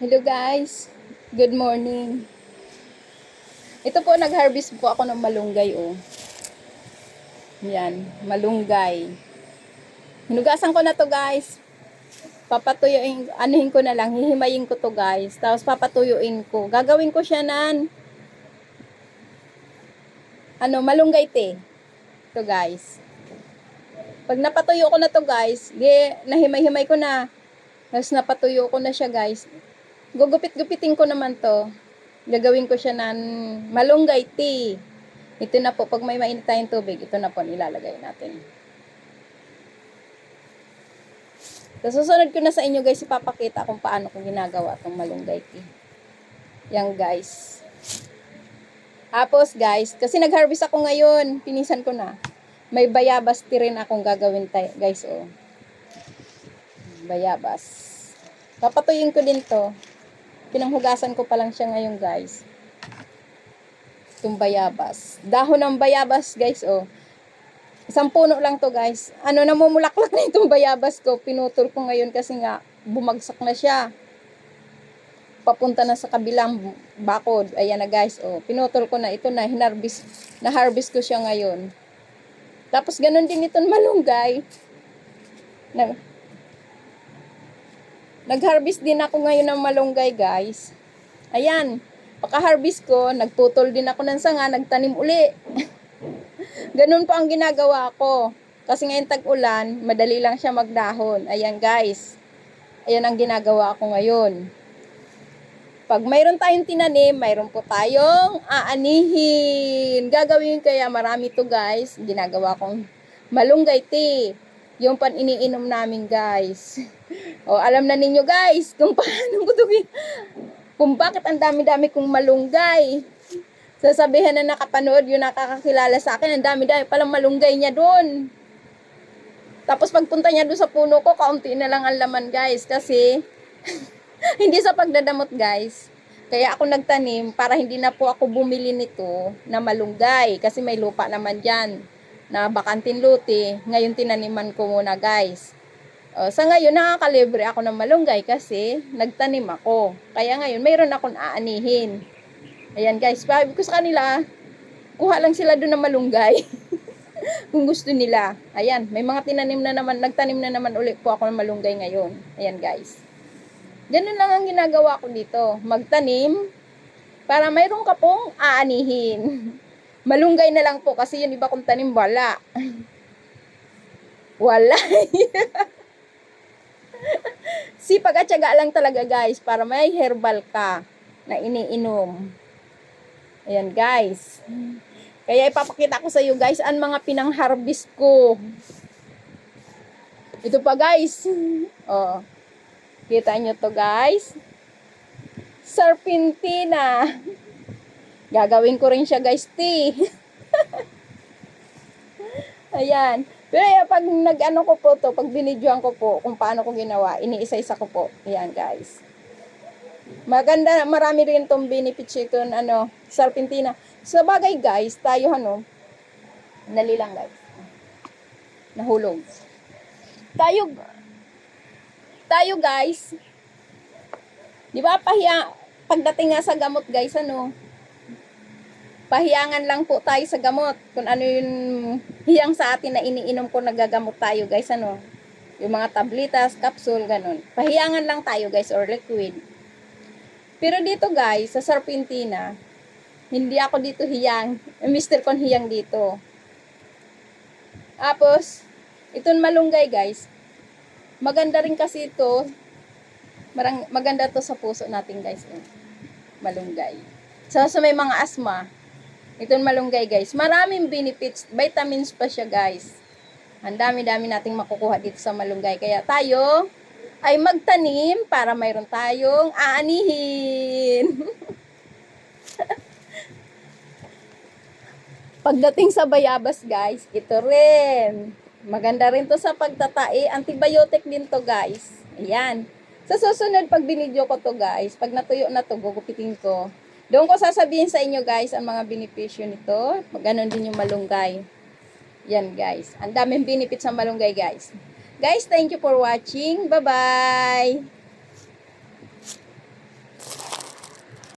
Hello guys, good morning. Ito po, nag-harvest po ako ng malunggay oh. Yan, malunggay. Hinugasan ko na to guys. Papatuyuin, anuhin ko na lang, hihimayin ko to guys. Tapos papatuyuin ko. Gagawin ko siya ng malunggay tea. Ito guys. Pag napatuyo ko na to guys, nahimay-himay ko na. Tapos napatuyo ko na siya guys. Gugupit-gupitin ko naman to. Gagawin ko siya ng malunggay tea. Ito na po, pag may mainit tayong tubig, ito na po nilalagay natin. So, susunod ko na sa inyo guys, ipapakita kung paano ko ginagawa itong malunggay tea. Yan guys. Tapos guys, kasi nag-harvest ako ngayon, pinisan ko na. May bayabas tea rin akong gagawin guys oh. Bayabas. Papatuyin ko din to. Pinanghugasan ko pa lang siya ngayon guys. Itong bayabas. Dahon ng bayabas guys oh. Isang puno lang to guys. Namumulaklak na itong bayabas ko. Pinutol ko ngayon kasi nga bumagsak na siya. Papunta na sa kabilang bakod. Ayan na guys oh. Pinutol ko na ito na. Na-harvest ko siya ngayon. Tapos ganun din itong malunggay. Nag-harvest din ako ngayon ng malunggay guys. Ayan. Pagka-harvest ko, nagputol din ako ng sanga, nagtanim uli. Ganun po ang ginagawa ko. Kasi ngayon tag-ulan, madali lang siya magdahon. Ayan guys. Ayan ang ginagawa ko ngayon. Pag mayroon tayong tinanim, mayroon po tayong aanihin. Gagawin kaya marami to guys. Ginagawa kong malunggay tea. Yung pan iniinom namin guys. O alam na ninyo guys kung paano ko to, kung bakit ang dami-dami kong malunggay. Sasabihan na nakapanood yung nakakakilala sa akin, ang dami-dami palang malunggay niya doon. Tapos pagpunta niya doon sa puno ko, kaunti na lang ang laman guys. Kasi hindi sa pagdadamot guys. Kaya ako nagtanim para hindi na po ako bumili nito na malunggay. Kasi may lupa naman dyan na bakantin luti. Ngayon tinaniman ko muna guys. Sa ngayon nakakalibre ako ng malunggay kasi nagtanim ako. Kaya ngayon mayroon akong aanihin. Ayan guys, sabi ko sa kanila, kuha lang sila doon ng malunggay. Kung gusto nila. Ayan, may mga tinanim na naman, nagtanim na naman ulit po ako ng malunggay ngayon. Ayan guys. Ganun lang ang ginagawa ko dito. Magtanim para mayroon ka pong aanihin. Malunggay na lang po kasi yun iba kong tanim wala. Wala. Sipag at tiyaga lang talaga guys para may herbal ka na iniinom. Ayan guys. Kaya ipapakita ko sa iyo guys ang mga pinang-harvest ko. Ito pa guys. Oh. Kita nyo to guys. Serpentina. Gagawin ko rin siya guys tea. Ayan. Pero pag nag-ano ko po to, pag binidyoan ko po kung paano ko ginawa, iniisa-isa ko po. Ayan guys. Maganda, marami rin itong benefits ito, serpentina. Sa bagay guys, tayo dali lang guys. Nahulog. Tayo guys, di ba pagdating nga sa gamot guys, pahiyangan lang po tayo sa gamot. Kung ano yung hiyang sa atin na iniinom ko, nagagamot tayo guys, yung mga tablitas, capsule, ganun. Pahiyangan lang tayo guys, or liquid. Pero dito guys, sa serpentina, hindi ako dito hiyang. Mr. Kon hiyang dito. Tapos, itong malunggay guys, maganda rin kasi ito. Maganda to sa puso natin guys. Malunggay. So, sa may mga asthma, itong malunggay guys, maraming benefits, vitamins pa siya guys. Ang dami-dami nating makukuha dito sa malunggay. Kaya tayo ay magtanim para mayroon tayong aanihin. Pagdating sa bayabas guys, ito rin. Maganda rin to sa pagtatae. Antibiotic din to guys. Ayan. Sa susunod pag binidyo ko to guys, pag natuyo na to, gugupitin ko. Doon ko sasabihin sa inyo guys ang mga benepisyo nito. Ganon din yung malunggay. Yan guys. Ang daming benefits sa malunggay guys. Guys, thank you for watching. Bye-bye!